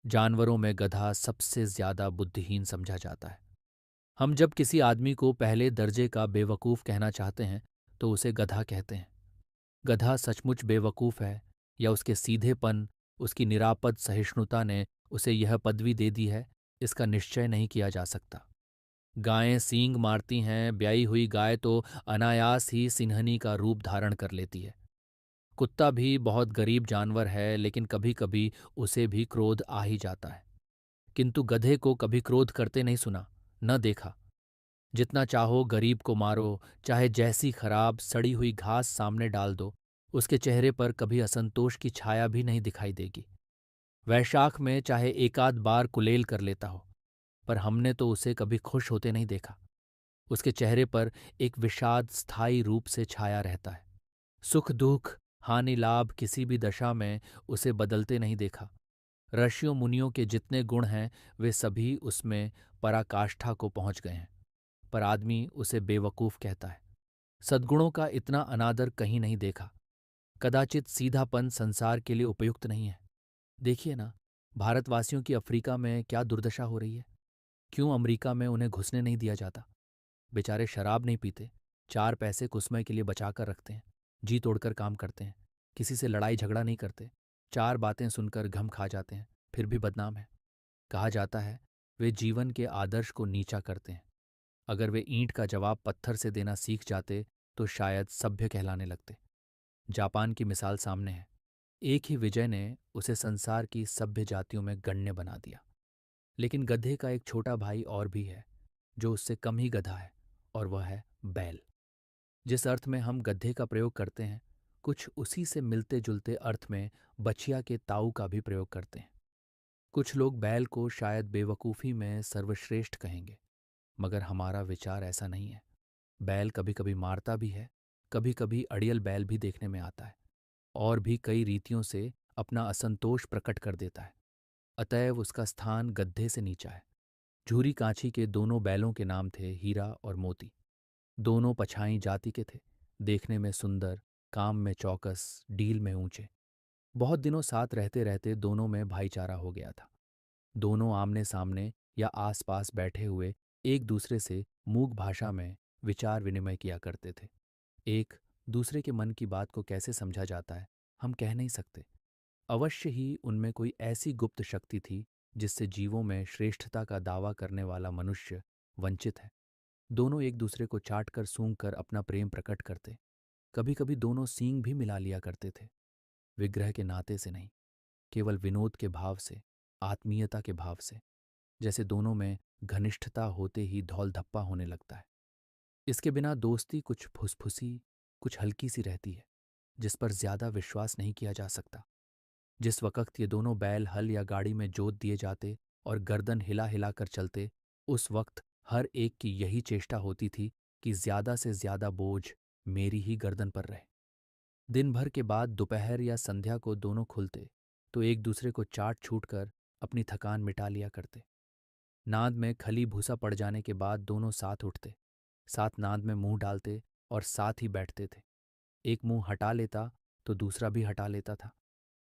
जानवरों में गधा सबसे ज्यादा बुद्धिहीन समझा जाता है। हम जब किसी आदमी को पहले दर्जे का बेवकूफ़ कहना चाहते हैं तो उसे गधा कहते हैं। गधा सचमुच बेवकूफ़ है या उसके सीधेपन, उसकी निरापद सहिष्णुता ने उसे यह पदवी दे दी है, इसका निश्चय नहीं किया जा सकता। गायें सींग मारती हैं, ब्याई हुई गाय तो अनायास ही सिंहनी का रूप धारण कर लेती है। कुत्ता भी बहुत गरीब जानवर है, लेकिन कभी कभी उसे भी क्रोध आ ही जाता है। किंतु गधे को कभी क्रोध करते नहीं सुना, न देखा। जितना चाहो गरीब को मारो, चाहे जैसी खराब सड़ी हुई घास सामने डाल दो, उसके चेहरे पर कभी असंतोष की छाया भी नहीं दिखाई देगी। वैशाख में चाहे एकाध बार कुलेल कर लेता हो, पर हमने तो उसे कभी खुश होते नहीं देखा। उसके चेहरे पर एक विषाद स्थायी रूप से छाया रहता है। सुख दुख, हानि लाभ किसी भी दशा में उसे बदलते नहीं देखा। ऋषियों मुनियों के जितने गुण हैं वे सभी उसमें पराकाष्ठा को पहुंच गए हैं, पर आदमी उसे बेवकूफ कहता है। सद्गुणों का इतना अनादर कहीं नहीं देखा। कदाचित सीधापन संसार के लिए उपयुक्त नहीं है। देखिए ना, भारतवासियों की अफ्रीका में क्या दुर्दशा हो रही है। क्यों अमेरिका में उन्हें घुसने नहीं दिया जाता। बेचारे शराब नहीं पीते, चार पैसे कुसमय के लिए बचा कर रखते हैं, जी तोड़कर काम करते हैं, किसी से लड़ाई झगड़ा नहीं करते, चार बातें सुनकर घम खा जाते हैं, फिर भी बदनाम है। कहा जाता है वे जीवन के आदर्श को नीचा करते हैं। अगर वे ईंट का जवाब पत्थर से देना सीख जाते तो शायद सभ्य कहलाने लगते। जापान की मिसाल सामने है। एक ही विजय ने उसे संसार की सभ्य जातियों में गण्य बना दिया। लेकिन गधे का एक छोटा भाई और भी है, जो उससे कम ही गधा है, और वह है बैल। जिस अर्थ में हम गधे का प्रयोग करते हैं, कुछ उसी से मिलते जुलते अर्थ में बछिया के ताऊ का भी प्रयोग करते हैं। कुछ लोग बैल को शायद बेवकूफ़ी में सर्वश्रेष्ठ कहेंगे, मगर हमारा विचार ऐसा नहीं है। बैल कभी कभी मारता भी है, कभी कभी अड़ियल बैल भी देखने में आता है, और भी कई रीतियों से अपना असंतोष प्रकट कर देता है। अतएव उसका स्थान गद्दे से नीचा है। झूरी कांची के दोनों बैलों के नाम थे हीरा और मोती। दोनों पछाई जाति के थे, देखने में सुंदर, काम में चौकस, डील में ऊंचे। बहुत दिनों साथ रहते रहते दोनों में भाईचारा हो गया था। दोनों आमने सामने या आसपास बैठे हुए एक दूसरे से मूक भाषा में विचार विनिमय किया करते थे। एक दूसरे के मन की बात को कैसे समझा जाता है, हम कह नहीं सकते। अवश्य ही उनमें कोई ऐसी गुप्त शक्ति थी जिससे जीवों में श्रेष्ठता का दावा करने वाला मनुष्य वंचित है। दोनों एक दूसरे को चाट कर सूंघ कर अपना प्रेम प्रकट करते। कभी कभी दोनों सींग भी मिला लिया करते थे। विग्रह के नाते से नहीं, केवल विनोद के भाव से, आत्मीयता के भाव से। जैसे दोनों में घनिष्ठता होते ही धौल धप्पा होने लगता है। इसके बिना दोस्ती कुछ फुसफुसी, कुछ हल्की सी रहती है, जिस पर ज्यादा विश्वास नहीं किया जा सकता। जिस वक़्त ये दोनों बैल हल या गाड़ी में जोत दिए जाते और गर्दन हिला हिला कर चलते, उस वक़्त हर एक की यही चेष्टा होती थी कि ज़्यादा से ज़्यादा बोझ मेरी ही गर्दन पर रहे। दिन भर के बाद दोपहर या संध्या को दोनों खुलते तो एक दूसरे को चाट छूट कर अपनी थकान मिटा लिया करते। नाद में खली भूसा पड़ जाने के बाद दोनों साथ उठते, साथ नाद में मुंह डालते और साथ ही बैठते थे। एक मुंह हटा लेता तो दूसरा भी हटा लेता था।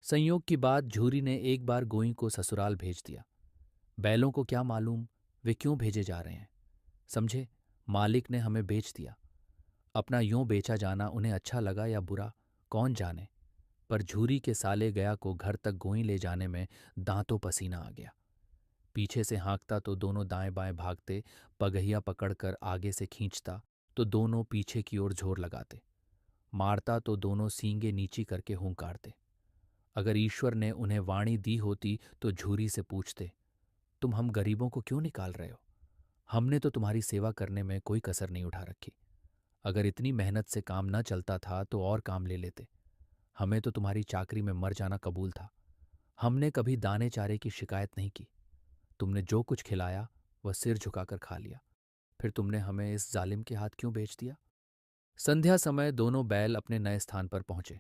संयोग की बात, झूरी ने एक बार गोई को ससुराल भेज दिया। बैलों को क्या मालूम वे क्यों भेजे जा रहे हैं। समझे, मालिक ने हमें बेच दिया। अपना यूं बेचा जाना उन्हें अच्छा लगा या बुरा, कौन जाने, पर झूरी के साले गया को घर तक गोई ले जाने में दांतों पसीना आ गया। पीछे से हाँकता तो दोनों दाएं बाएं भागते, पगहिया पकड़कर आगे से खींचता तो दोनों पीछे की ओर झोर लगाते, मारता तो दोनों सींगे नीची करके हुंकारते। अगर ईश्वर ने उन्हें वाणी दी होती तो झूरी से पूछते, तुम हम गरीबों को क्यों निकाल रहे हो। हमने तो तुम्हारी सेवा करने में कोई कसर नहीं उठा रखी। अगर इतनी मेहनत से काम न चलता था तो और काम ले लेते। हमें तो तुम्हारी चाकरी में मर जाना कबूल था। हमने कभी दाने चारे की शिकायत नहीं की। तुमने जो कुछ खिलाया वह सिर झुकाकर खा लिया। फिर तुमने हमें इस जालिम के हाथ क्यों बेच दिया। संध्या समय दोनों बैल अपने नए स्थान पर पहुंचे।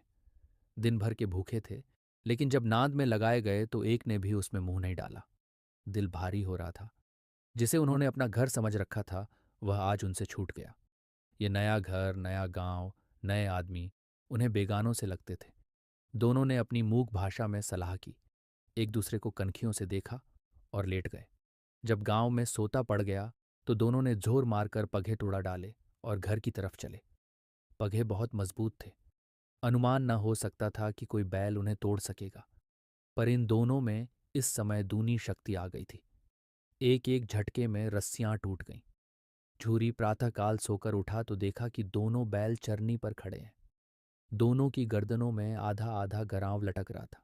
दिन भर के भूखे थे, लेकिन जब नाद में लगाए गए तो एक ने भी उसमें मुंह नहीं डाला। दिल भारी हो रहा था। जिसे उन्होंने अपना घर समझ रखा था वह आज उनसे छूट गया। ये नया घर, नया गांव, नए आदमी उन्हें बेगानों से लगते थे। दोनों ने अपनी मूक भाषा में सलाह की। एक दूसरे को कनखियों से देखा और लेट गए। जब गांव में सोता पड़ गया तो दोनों ने जोर मारकर पगहे तोड़ा डाले और घर की तरफ चले। पगहे बहुत मजबूत थे। अनुमान न हो सकता था कि कोई बैल उन्हें तोड़ सकेगा। पर इन दोनों में इस समय दूनी शक्ति आ गई थी। एक एक झटके में रस्सियां टूट गईं। झूरी प्रातःकाल सोकर उठा तो देखा कि दोनों बैल चरनी पर खड़े हैं। दोनों की गर्दनों में आधा आधा गरांव लटक रहा था।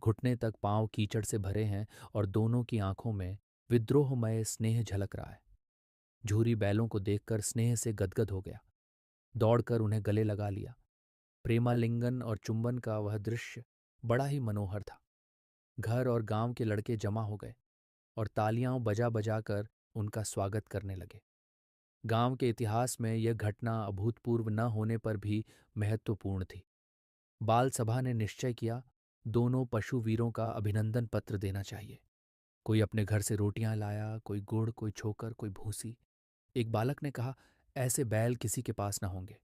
घुटने तक पांव कीचड़ से भरे हैं और दोनों की आंखों में विद्रोहमय स्नेह झलक रहा है। झूरी बैलों को देखकर स्नेह से गदगद हो गया। दौड़कर उन्हें गले लगा लिया। प्रेमालिंगन और चुंबन का वह दृश्य बड़ा ही मनोहर था। घर और गांव के लड़के जमा हो गए और तालियां बजा बजा कर उनका स्वागत करने लगे। गांव के इतिहास में यह घटना अभूतपूर्व न होने पर भी महत्वपूर्ण थी। बाल सभा ने निश्चय किया, दोनों पशु वीरों का अभिनंदन पत्र देना चाहिए। कोई अपने घर से रोटियां लाया, कोई गुड़, कोई छोकर, कोई भूसी। एक बालक ने कहा, ऐसे बैल किसी के पास न होंगे।